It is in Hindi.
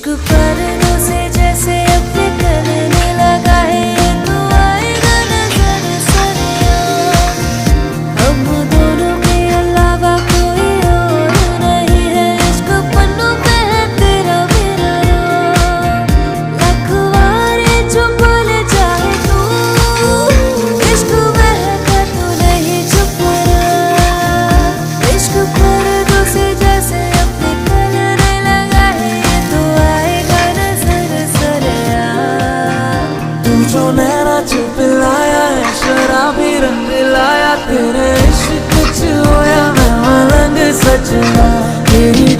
इश्क पर्दों से जैसे अपने करने लगा है, तो आएगा नजर सरिया। हम दोनों के अलावा कोई और नहीं है, इश्क पन्नों पे है तेरा मेरा। लखवारे जो बोल जाए तू, इश्क बहका तू नहीं चुप रहा। इश्क पर्दों से जैसे अपने करने लगा है, तो आएगा नजर सरिया। तू जो नैना चुप लाया है, शराबी रंग लाया, तेरे इश्क च होया मैं मलंग सजना। तेरी